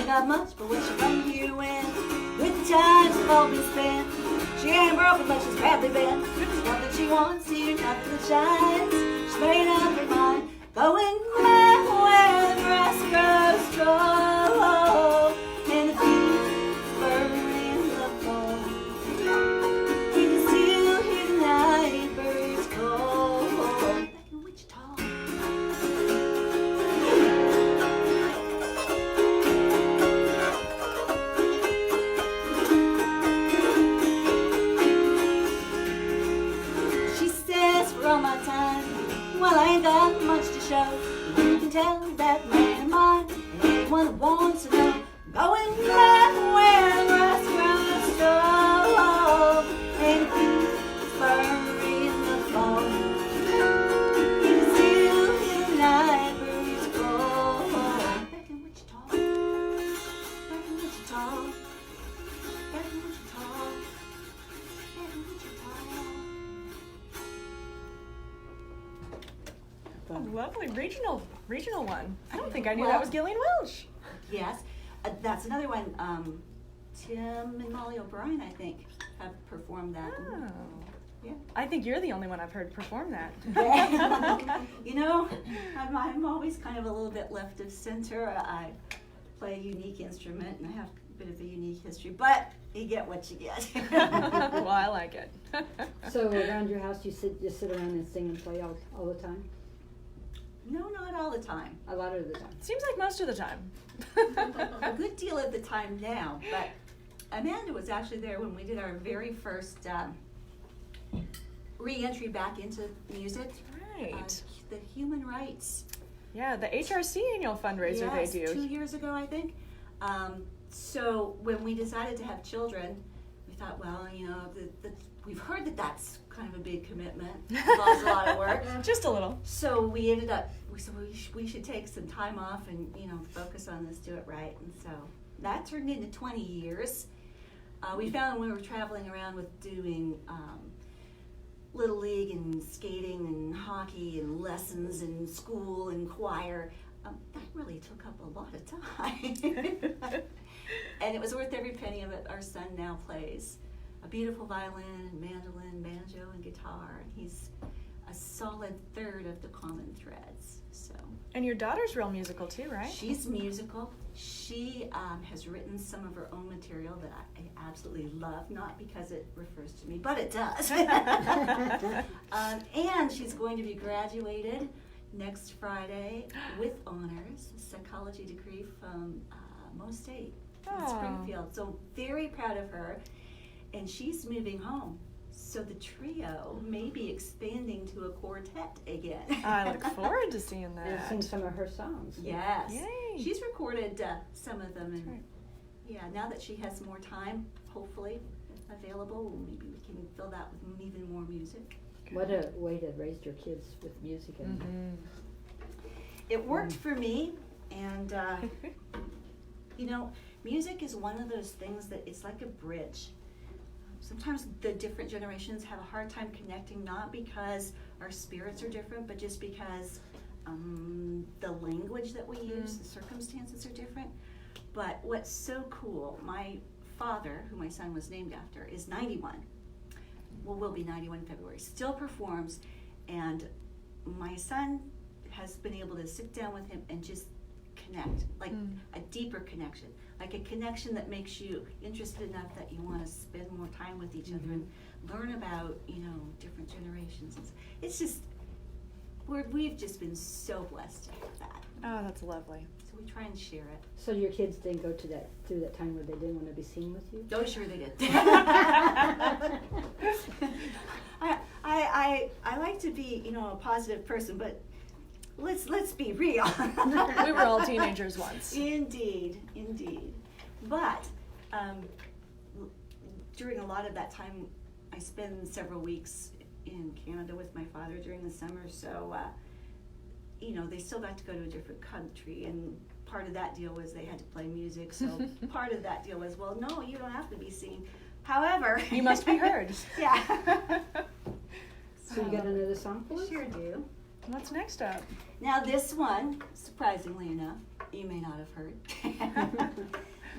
got much, but when she come here when with the times have all been spent. She ain't broken, but she's badly bent. Nothing she wants here, nothing that shines. She's made up her mind, going back where the grass grows tall, and the fields burn in the fall. You can still hear the night birds call. Back in Wichita. She says for all my time, well, I ain't got much to show. You can tell that man of mine, and anyone that wants to know, going back where the grass grows tall, and the fields burn in the fall. You can still hear the night birds call. Back in Wichita, back in Wichita, back in Wichita, back in Wichita. A lovely regional one. I don't think I knew that was Gillian Welch. Yes, that's another one. Tim and Molly O'Brien, I think, have performed that. Oh. Yeah. I think you're the only one I've heard perform that. You know, I'm always kind of a little bit left of center. I play a unique instrument and I have a bit of a unique history, but you get what you get. Well, I like it. So around your house, you sit around and sing and play all the time? No, not all the time. A lot of the time. Seems like most of the time. A good deal of the time now, but Amanda was actually there when we did our very first re-entry back into music. Right. The human rights. Yeah, the HRC annual fundraiser Yes, they do. 2 years ago, I think. So when we decided to have children, we thought, well, you know, we've heard that that's kind of a big commitment. Involves a lot of work. Just a little. So we ended up, we said we should take some time off and, you know, focus on this, do it right. And so that turned into 20 years. We found when we were traveling around with doing Little League and skating and hockey and lessons and school and choir, that really took up a lot of time. And it was worth every penny of it. Our son now plays a beautiful violin, mandolin, banjo, and guitar. And he's a solid third of the common threads. So. And your daughter's real musical too, right? She's musical. She has written some of her own material that I absolutely love, not because it refers to me, but it does. And she's going to be graduated next Friday with honors, a psychology degree from Mo State in Springfield. So very proud of her. And she's moving home. So the trio may be expanding to a quartet again. I look forward to seeing that. And sing some of her songs. Yes. Yay. She's recorded some of them. And right. yeah, now that she has more time, hopefully, available, maybe we can fill that with even more music. What a way to raise your kids with music. And It worked for me, and you know, music is one of those things that it's like a bridge. Sometimes the different generations have a hard time connecting, not because our spirits are different, but just because the language that we use, the circumstances are different. But what's so cool, my father, who my son was named after, is 91. Well, will be 91 in February, still performs, and my son has been able to sit down with him and just connect, like a deeper connection, like a connection that makes you interested enough that you want to spend more time with each other and learn about, you know, different generations. It's just, we've just been so blessed to have that. Oh, that's lovely. So we try and share it. so your kids didn't go to through that time where they didn't want to be seen with you? Oh, sure they did. I like to be, you know, a positive person, but let's be real. We were all teenagers once. Indeed. But during a lot of that time, I spend several weeks in Canada with my father during the summer, so you know, they still got to go to a different country, and part of that deal was they had to play music, so part of that deal was, well, no, you don't have to be seen. However, You must be heard. Yeah. So you got another song for us? Sure do. What's next up? Now this one, surprisingly enough, you may not have heard.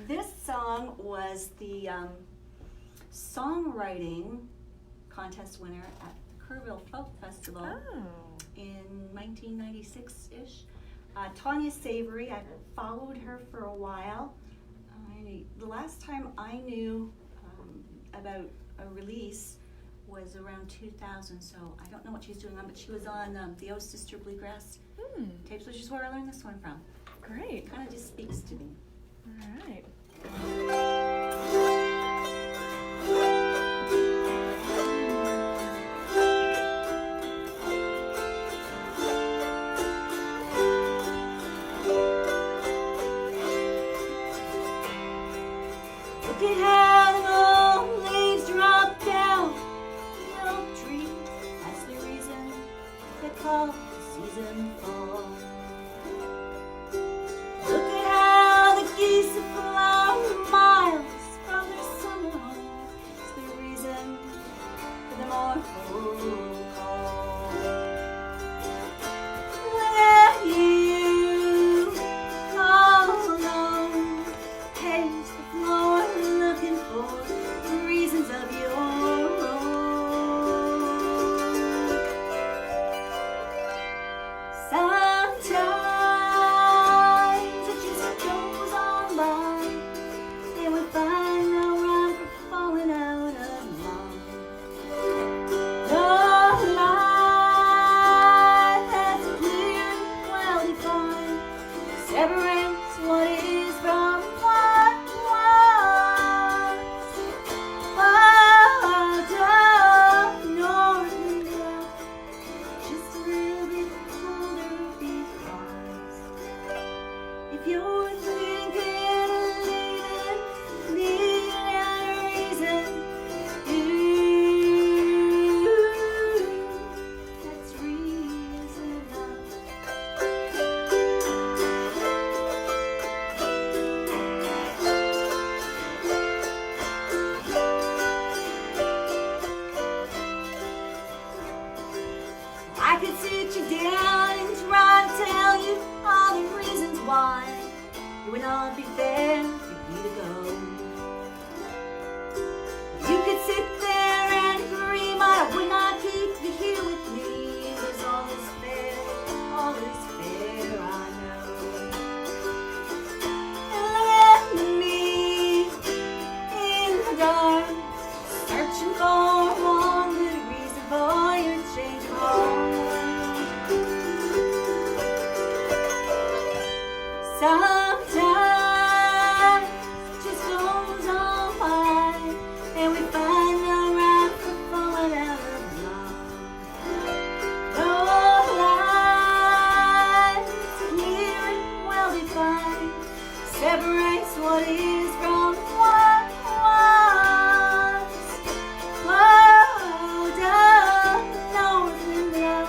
This song was the songwriting contest winner at the Kerrville Folk Festival in 1996-ish. Tanya Savory, I followed her for a while. The last time I knew about a release was around 2000, so I don't know what she's doing on, but she was on the Oh Sister Bluegrass tapes, which is where I learned this one from. Great. Kind of just speaks to me. All right. Look at how the old leaves drop down the oak tree. That's the reason they call the season fall. Look at how the geese have flown miles from their summer home. It's the reason for the mournful call. Look at you, all alone, pace the floor looking for reasons of your own. Sometimes it just goes on by, and we find no rhyme for falling out of line. No line that's clear and well defined separates what is from what was. Oh, don't north and south, just a little bit colder because if you're thinking of leaving, need a reason, that's reason enough. I could sit you down and try to tell you all the reasons why it would not be fair for you to go. You could sit there and agree, but I would not keep you here with me. It was all is fair, all is fair, I know. And look at me in the dark, searching for one good reason for your change of heart. Sometimes it just goes on by, and we find no rhyme for falling out of love. No lines clear and well defined separates what is from what was. Whoa, down north and low,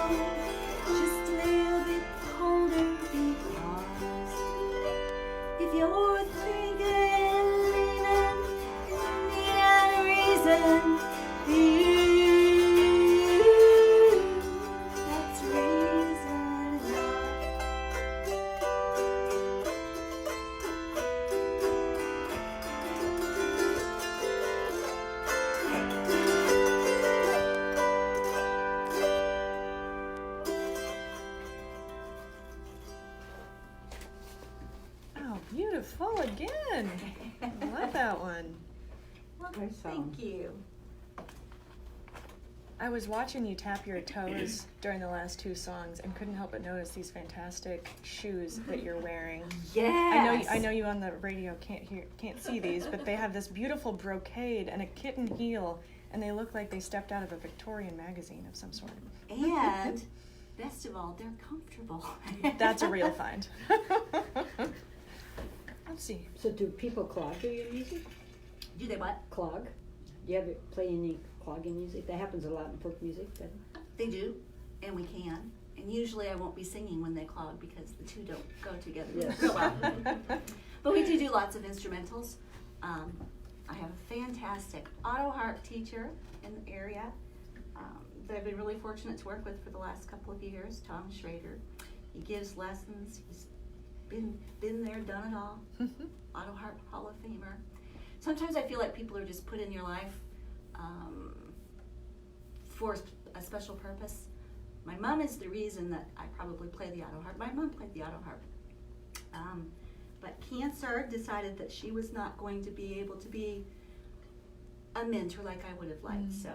just a little bit colder because if you're thinking leaving, need a reason, that's reason enough. Oh, beautiful again. I love that one. Well, Nice song. thank you. I was watching you tap your toes during the last two songs and couldn't help but notice these fantastic shoes that you're wearing. Yes. I know you on the radio can't see these, but they have this beautiful brocade and a kitten heel, and they look like they stepped out of a Victorian magazine of some sort. And best of all, they're comfortable. That's a real find. Let's see. So do people clog to your music? Do they what? Clog? Do you ever play any clogging music? That happens a lot in folk music. But They do, and we can. And usually I won't be singing when they clog because the two don't go together Yes. real well. But we do lots of instrumentals. I have a fantastic auto harp teacher in the area that I've been really fortunate to work with for the last couple of years, Tom Schrader. He gives lessons. been there, done it all. Auto Harp Hall of Famer. Sometimes I feel like people are just put in your life for a special purpose. My mom is the reason that I probably play the auto harp. My mom played the auto harp. But cancer decided that she was not going to be able to be a mentor like I would have liked. So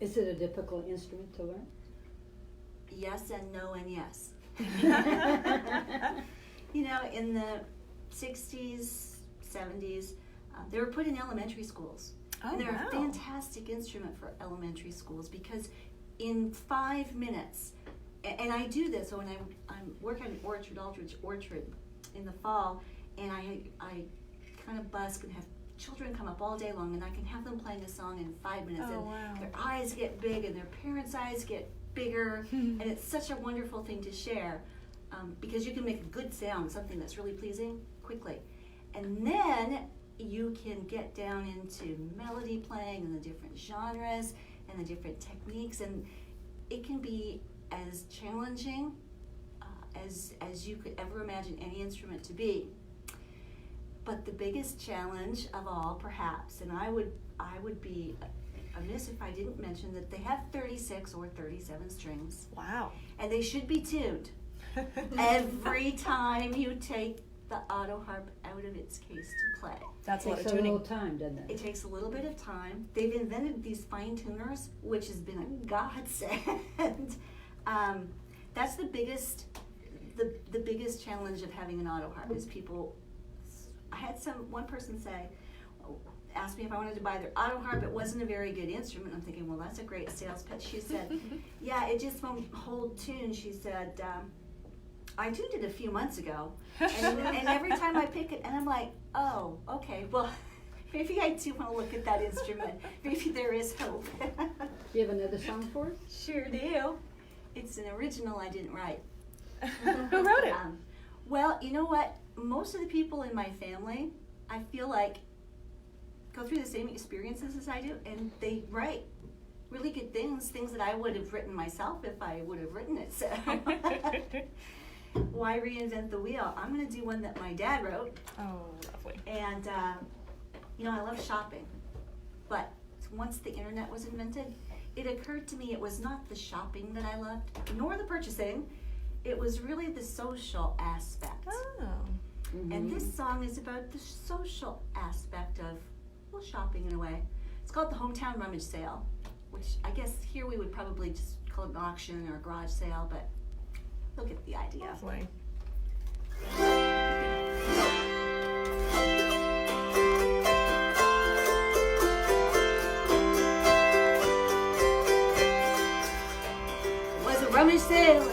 Is it a difficult instrument to learn? yes and no and yes. You know, in the 60s, 70s, they were put in elementary schools. Oh, and they're wow. a fantastic instrument for elementary schools because in 5 minutes, and I do this when I'm working at Aldridge Orchard in the fall, and I kind of busk and have children come up all day long, and I can have them playing a song in 5 minutes, Oh, and wow. their eyes get big and their parents' eyes get bigger, and it's such a wonderful thing to share because you can make a good sound, something that's really pleasing, quickly. And then you can get down into melody playing and the different genres and the different techniques, and it can be as challenging as you could ever imagine any instrument to be. But the biggest challenge of all, perhaps, and I would be amiss if I didn't mention that they have 36 or 37 strings, Wow. and they should be tuned every time you take the auto harp out of its case to play. That's a lot Takes of a little tuning. time, doesn't It it? takes a little bit of time. They've invented these fine tuners, which has been a godsend. That's the biggest challenge of having an auto harp is people. I had one person asked me if I wanted to buy their auto harp. It wasn't a very good instrument. I'm thinking, well, that's a great sales pitch. She said, yeah, it just won't hold tune. She said, I tuned it a few months ago, and every time I pick it, and I'm like, oh, okay, well, maybe I do want to look at that instrument. Maybe there is hope. Do you have another song for us? Sure do. It's an original I didn't write. Who wrote it? Well, you know what? Most of the people in my family, I feel like, go through the same experiences as I do, and they write really good things that I would have written myself if I would have written it. So why reinvent the wheel? I'm going to do one that my dad wrote. Oh, lovely. And, you know, I love shopping. But once the internet was invented, it occurred to me it was not the shopping that I loved, nor the purchasing. It was really the social aspect. Oh. And this song is about the social aspect of, well, shopping in a way. It's called the Hometown Rummage Sale, which I guess here we would probably just call it an auction or a garage sale, but you'll get the idea. Lovely. Was a rummage sale